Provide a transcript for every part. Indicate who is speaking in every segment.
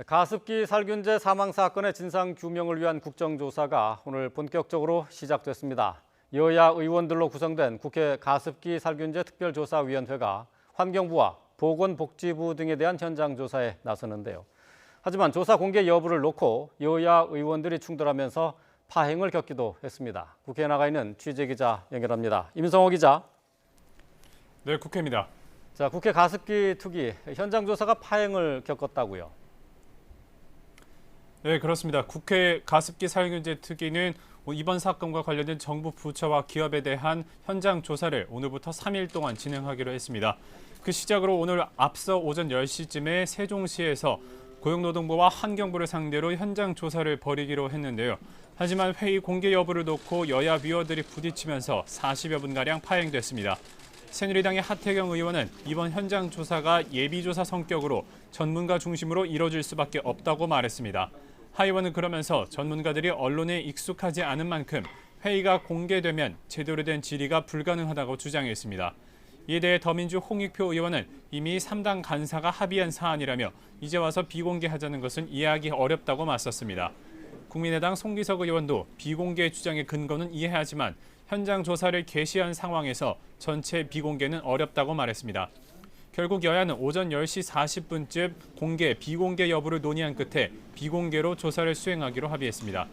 Speaker 1: 가습기 살균제 사망 사건의 진상 규명을 위한 국정조사가 오늘 본격적으로 시작됐습니다. 여야 의원들로 구성된 국회 가습기 살균제 특별조사위원회가 환경부와 보건복지부 등에 대한 현장 조사에 나서는데요. 하지만 조사 공개 여부를 놓고 여야 의원들이 충돌하면서 파행을 겪기도 했습니다. 국회에 나가 있는 취재기자 연결합니다. 임성호 기자.
Speaker 2: 네, 국회입니다.
Speaker 1: 자, 국회 가습기 특위 현장 조사가 파행을 겪었다고요.
Speaker 2: 네, 그렇습니다. 국회 가습기 살균제 특위는 이번 사건과 관련된 정부 부처와 기업에 대한 현장 조사를 오늘부터 3일 동안 진행하기로 했습니다. 그 시작으로 오늘 앞서 오전 10시쯤에 세종시에서 고용노동부와 환경부를 상대로 현장 조사를 벌이기로 했는데요. 하지만 회의 공개 여부를 놓고 여야 위원들이 부딪히면서 40여 분가량 파행됐습니다. 새누리당의 하태경 의원은 이번 현장 조사가 예비조사 성격으로 전문가 중심으로 이뤄질 수밖에 없다고 말했습니다. 하 의원은 그러면서 전문가들이 언론에 익숙하지 않은 만큼 회의가 공개되면 제대로 된 질의가 불가능하다고 주장했습니다. 이에 대해 더민주 홍익표 의원은 이미 3당 간사가 합의한 사안이라며 이제 와서 비공개하자는 것은 이해하기 어렵다고 맞섰습니다. 국민의당 송기석 의원도 비공개 주장의 근거는 이해하지만 현장 조사를 개시한 상황에서 전체 비공개는 어렵다고 말했습니다. 결국 여야는 오전 10시 40분쯤 공개, 비공개 여부를 논의한 끝에 비공개로 조사를 수행하기로 합의했습니다.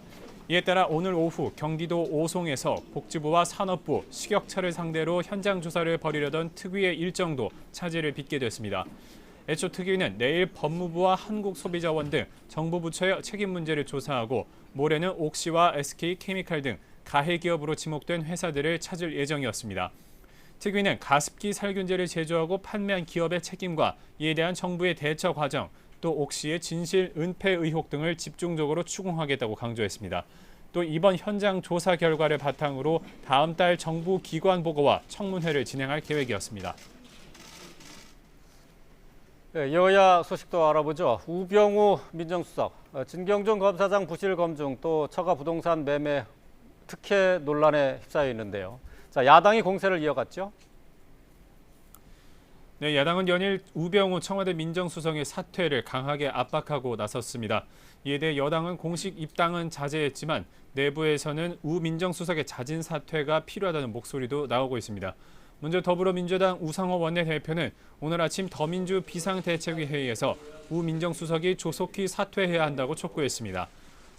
Speaker 2: 이에 따라 오늘 오후 경기도 오송에서 복지부와 산업부, 식약처를 상대로 현장 조사를 벌이려던 특위의 일정도 차질을 빚게 됐습니다. 애초 특위는 내일 법무부와 한국소비자원 등 정부 부처의 책임 문제를 조사하고 모레는 옥시와 SK케미칼 등 가해 기업으로 지목된 회사들을 찾을 예정이었습니다. 특위는 가습기 살균제를 제조하고 판매한 기업의 책임과 이에 대한 정부의 대처 과정, 또 옥시의 진실 은폐 의혹 등을 집중적으로 추궁하겠다고 강조했습니다. 또 이번 현장 조사 결과를 바탕으로 다음 달 정부 기관 보고와 청문회를 진행할 계획이었습니다.
Speaker 1: 네, 여야 소식도 알아보죠. 우병우 민정수석, 진경준 검사장 부실 검증, 또 처가 부동산 매매 특혜 논란에 휩싸여 있는데요. 자, 야당이 공세를 이어갔죠?
Speaker 2: 네, 야당은 연일 우병우 청와대 민정수석의 사퇴를 강하게 압박하고 나섰습니다. 이에 대해 여당은 공식 입당은 자제했지만 내부에서는 우 민정수석의 자진 사퇴가 필요하다는 목소리도 나오고 있습니다. 먼저 더불어민주당 우상호 원내대표는 오늘 아침 더민주 비상대책위 회의에서 우 민정수석이 조속히 사퇴해야 한다고 촉구했습니다.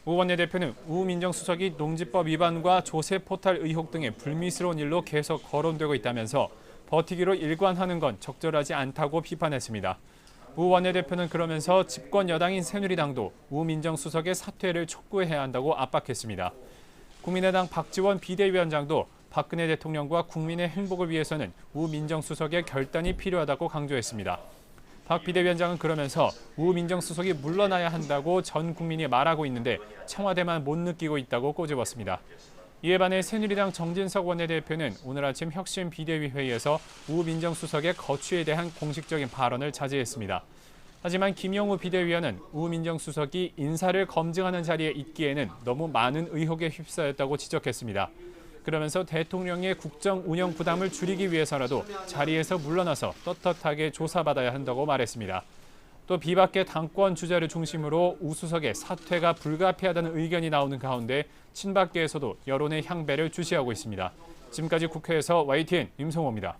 Speaker 2: 우 원내대표는 우 민정수석이 농지법 위반과 조세 포탈 의혹 등의 불미스러운 일로 계속 거론되고 있다면서 버티기로 일관하는 건 적절하지 않다고 비판했습니다. 우 원내대표는 그러면서 집권 여당인 새누리당도 우 민정수석의 사퇴를 촉구해야 한다고 압박했습니다. 국민의당 박지원 비대위원장도 박근혜 대통령과 국민의 행복을 위해서는 우 민정수석의 결단이 필요하다고 강조했습니다. 박 비대위원장은 그러면서 우 민정수석이 물러나야 한다고 전 국민이 말하고 있는데 청와대만 못 느끼고 있다고 꼬집었습니다. 이에 반해 새누리당 정진석 원내대표는 오늘 아침 혁신 비대위 회의에서 우 민정수석의 거취에 대한 공식적인 발언을 자제했습니다. 하지만 김영우 비대위원은 우 민정수석이 인사를 검증하는 자리에 있기에는 너무 많은 의혹에 휩싸였다고 지적했습니다. 그러면서 대통령의 국정 운영 부담을 줄이기 위해서라도 자리에서 물러나서 떳떳하게 조사받아야 한다고 말했습니다. 또 비박계 당권 주자를 중심으로 우 수석의 사퇴가 불가피하다는 의견이 나오는 가운데 친박계에서도 여론의 향배를 주시하고 있습니다. 지금까지 국회에서 YTN 임성호입니다.